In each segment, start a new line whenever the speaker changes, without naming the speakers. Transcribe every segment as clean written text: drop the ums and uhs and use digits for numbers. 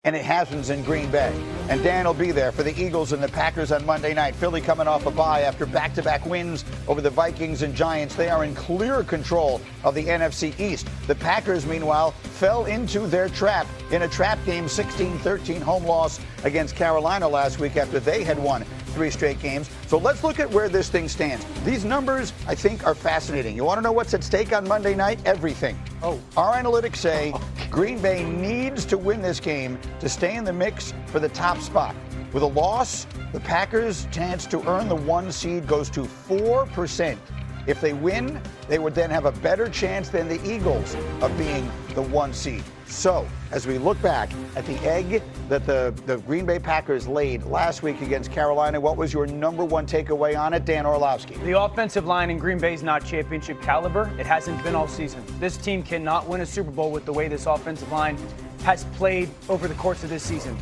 And it happens in Green Bay. And Dan will be there for the Eagles and the Packers on Monday night. Philly coming off a bye after back-to-back wins over the Vikings and Giants. They are in clear control of the NFC East. The Packers, meanwhile, fell into their trap in a trap game, 16-13 home loss against Carolina last week after they had won 3 straight games. So let's look at where this thing stands. These numbers, I think, are fascinating. You want to know what's at stake on Monday night? Everything. Our analytics say Green Bay needs to win this game to stay in the mix for the top spot. With a loss, the Packers' chance to earn the 1 seed goes to 4%. If they win, they would then have a better chance than the Eagles of being the 1 seed. So, as we look back at the egg that the Green Bay Packers laid last week against Carolina, what was your number 1 takeaway on it, Dan Orlovsky?
The offensive line in Green Bay is not championship caliber. It hasn't been all season. This team cannot win a Super Bowl with the way this offensive line has played over the course of this season.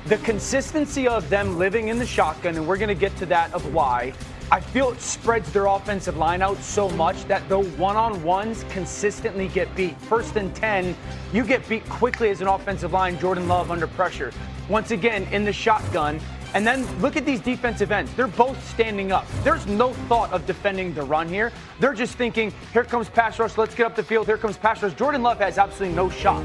The consistency of them living in the shotgun, and we're going to get to that of why, I feel it spreads their offensive line out so much that the one-on-ones consistently get beat. 1st and 10, you get beat quickly as an offensive line. Jordan Love under pressure. Once again, in the shotgun. And then look at these defensive ends. They're both standing up. There's no thought of defending the run here. They're just thinking, here comes pass rush, let's get up the field, here comes pass rush. Jordan Love has absolutely no shot.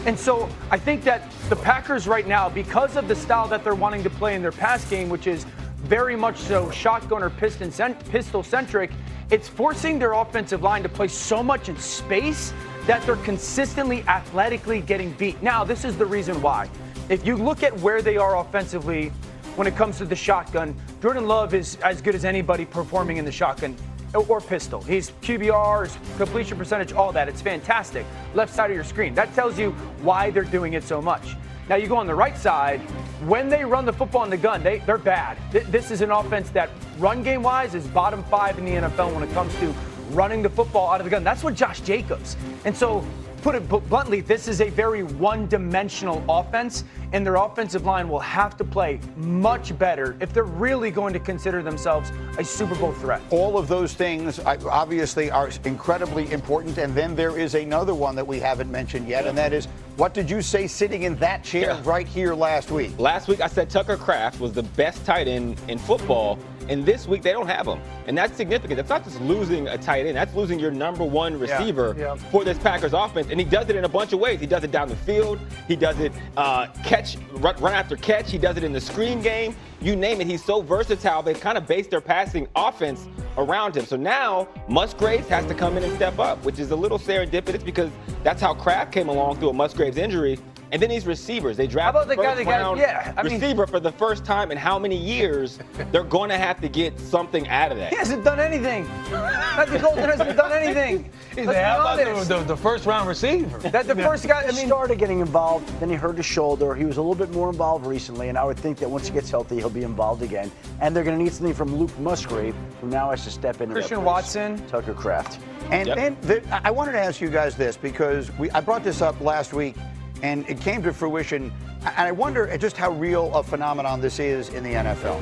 And so I think that the Packers right now, because of the style that they're wanting to play in their pass game, which is very much so shotgun or pistol-centric, it's forcing their offensive line to play so much in space that they're consistently athletically getting beat. Now, this is the reason why. If you look at where they are offensively when it comes to the shotgun, Jordan Love is as good as anybody performing in the shotgun or pistol. He's QBR, his completion percentage, all that. It's fantastic. Left side of your screen. That tells you why they're doing it so much. Now you go on the right side, when they run the football in the gun, they're bad. This is an offense that run game wise is bottom 5 in the NFL when it comes to running the football out of the gun. That's what Josh Jacobs. And so, put it bluntly, this is a very one-dimensional offense, and their offensive line will have to play much better if they're really going to consider themselves a Super Bowl threat.
All of those things obviously are incredibly important, and then there is another one that we haven't mentioned yet, and that is, what did you say sitting in that chair right here last week?
Last week I said Tucker Kraft was the best tight end in football, and this week they don't have him. And that's significant. That's not just losing a tight end. That's losing your number 1 receiver for this Packers offense. And he does it in a bunch of ways. He does it down the field. He does it run after catch. He does it in the screen game. You name it. He's so versatile. They've kind of based their passing offense around him. So now Musgraves has to come in and step up, which is a little serendipitous because that's how Kraft came along through a Musgraves injury. And then these receivers, they draft the first-round receiver for the first time in how many years? They're going to have to get something out of that.
He hasn't done anything. Matthew Golden hasn't done anything.
How about the first-round receiver?
That the first guy,
He started getting involved, then he hurt his shoulder. He was a little bit more involved recently, and I would think that once he gets healthy, he'll be involved again. And they're going to need something from Luke Musgrave, who now has to step into
Christian
that place.
Watson.
Tucker Kraft.
And then I wanted to ask you guys this because I brought this up last week, and it came to fruition. And I wonder just how real a phenomenon this is in the NFL.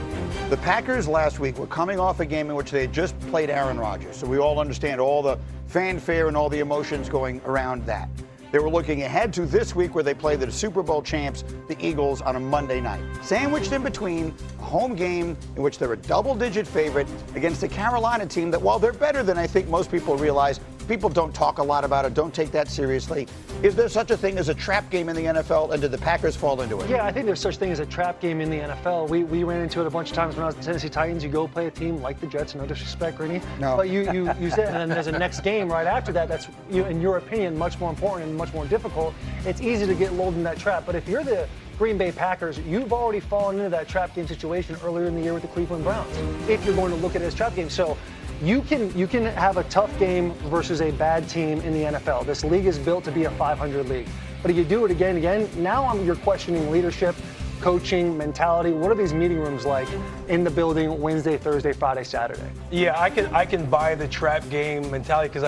The Packers last week were coming off a game in which they had just played Aaron Rodgers. So we all understand all the fanfare and all the emotions going around that. They were looking ahead to this week where they play the Super Bowl champs, the Eagles, on a Monday night. Sandwiched in between a home game in which they're a double-digit favorite against a Carolina team that, while they're better than I think most people realize, people don't talk a lot about it, don't take that seriously. Is there such a thing as a trap game in the NFL, and did the Packers fall into it?
Yeah, I think there's such a thing as a trap game in the NFL. We ran into it a bunch of times when I was at the Tennessee Titans. You go play a team like the Jets, no disrespect, Grinny.
No.
But you said, and then there's a next game right after that that's, in your opinion, much more important and much more difficult. It's easy to get lulled in that trap. But if you're the Green Bay Packers, you've already fallen into that trap game situation earlier in the year with the Cleveland Browns, if you're going to look at it as trap game. So you can have a tough game versus a bad team in the NFL. This league is built to be a 500 league. But if you do it again and again, now you're questioning leadership, coaching, mentality. What are these meeting rooms like in the building Wednesday, Thursday, Friday, Saturday?
Yeah, I can buy the trap game mentality because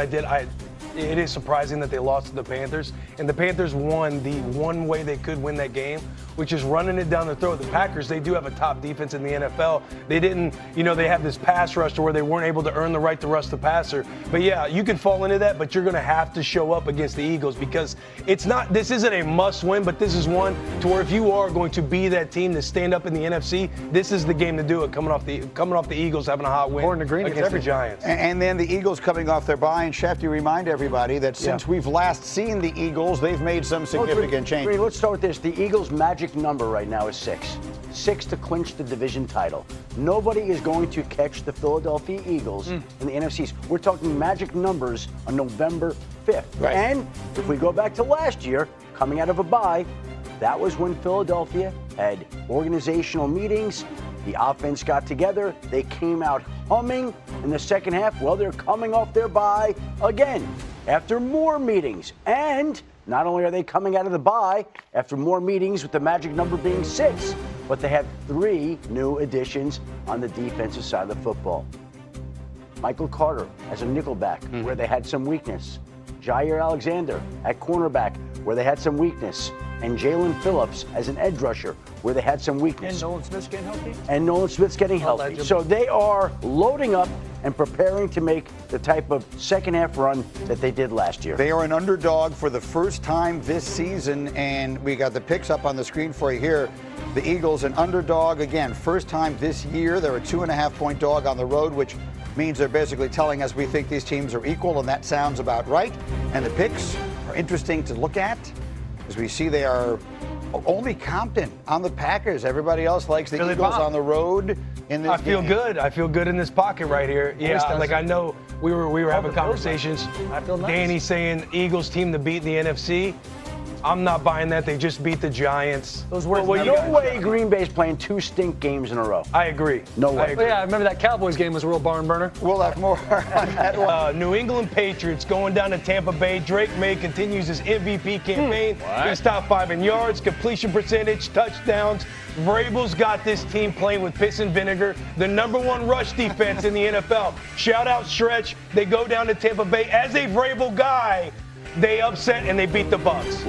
it is surprising that they lost to the Panthers. And the Panthers won. The one way they could win that game which is running it down the throat. The Packers, they do have a top defense in the NFL. They didn't, they have this pass rush to where they weren't able to earn the right to rush the passer. But yeah, you can fall into that, but you're going to have to show up against the Eagles because this isn't a must win, but this is one to where if you are going to be that team to stand up in the NFC, this is the game to do it, coming off the Eagles having a hot win against the Giants.
And then the Eagles coming off their bye, and Shefty, remind everybody that since we've last seen the Eagles, they've made some significant changes.
Let's start with this. The Eagles' magic number right now is 6. 6 to clinch the division title. Nobody is going to catch the Philadelphia Eagles in the NFC. We're talking magic numbers on November 5th.
Right.
And if we go back to last year, coming out of a bye, that was when Philadelphia had organizational meetings. The offense got together. They came out humming in the second half. Well, they're coming off their bye again after more meetings. And not only are they coming out of the bye after more meetings with the magic number being 6, but they have 3 new additions on the defensive side of the football. Michael Carter as a nickelback, where they had some weakness. Jair Alexander at cornerback, where they had some weakness. And Jalen Phillips as an edge rusher, where they had some weakness.
And Nolan Smith's getting healthy?
And Nolan Smith's getting healthy. So they are loading up and preparing to make the type of second-half run that they did last year.
They are an underdog for the first time this season, and we got the picks up on the screen for you here. The Eagles, an underdog, again, first time this year. They're a 2.5-point dog on the road, which means they're basically telling us we think these teams are equal, and that sounds about right. And the picks are interesting to look at. As we see, they are only Compton on the Packers. Everybody else likes the Eagles on the road in this
I feel good. I feel good in this pocket right here. Yeah, I know we were having conversations.
I feel nice.
Danny saying Eagles team to beat the NFC. I'm not buying that. They just beat the Giants.
Those words. No way Green Bay's playing 2 stink games in a row.
I agree.
No way.
I agree.
Yeah, I remember that Cowboys game was a real barn burner.
We'll have more on that one.
New England Patriots going down to Tampa Bay. Drake May continues his MVP campaign. He's top 5 in yards, completion percentage, touchdowns. Vrabel's got this team playing with piss and vinegar. The #1 rush defense in the NFL. Shout out Stretch. They go down to Tampa Bay as a Vrabel guy. They upset and they beat the Bucs.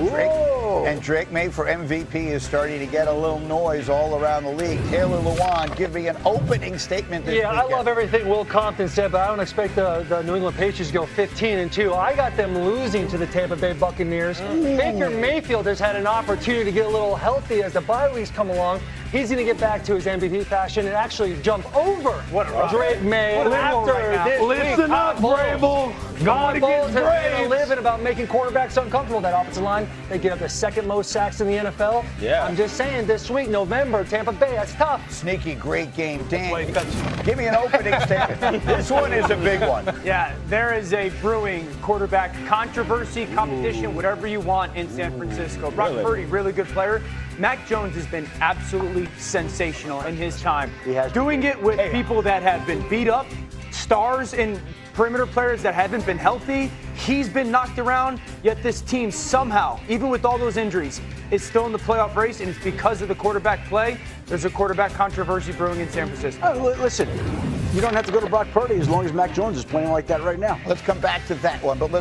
Drake May for MVP is starting to get a little noise all around the league. Taylor Lewan giving an opening statement this weekend.
I love everything Will Compton said, but I don't expect the New England Patriots to go 15-2. I got them losing to the Tampa Bay Buccaneers. Baker Mayfield has had an opportunity to get a little healthy as the bye weeks come along. He's going to get back to his MVP fashion and actually jump over Drake May after this week.
Listen up, Vrabel.
God Bulls have made a living about making quarterbacks uncomfortable. That offensive line, they get up the 2nd most sacks in the NFL.
Yeah.
I'm just saying, this week, November, Tampa Bay, that's tough.
Sneaky, great game. Dan, give me an opening statement. This one is a big one.
Yeah, there is a brewing quarterback controversy, competition, whatever you want in San Francisco. Brock Purdy, really good player. Mac Jones has been absolutely sensational in his time.
He has
doing it with people that have been beat up, stars and perimeter players that haven't been healthy. He's been knocked around, yet this team somehow, even with all those injuries, is still in the playoff race, and it's because of the quarterback play. There's a quarterback controversy brewing in San Francisco.
Listen, you don't have to go to Brock Purdy as long as Mac Jones is playing like that right now.
Let's come back to that one, but let's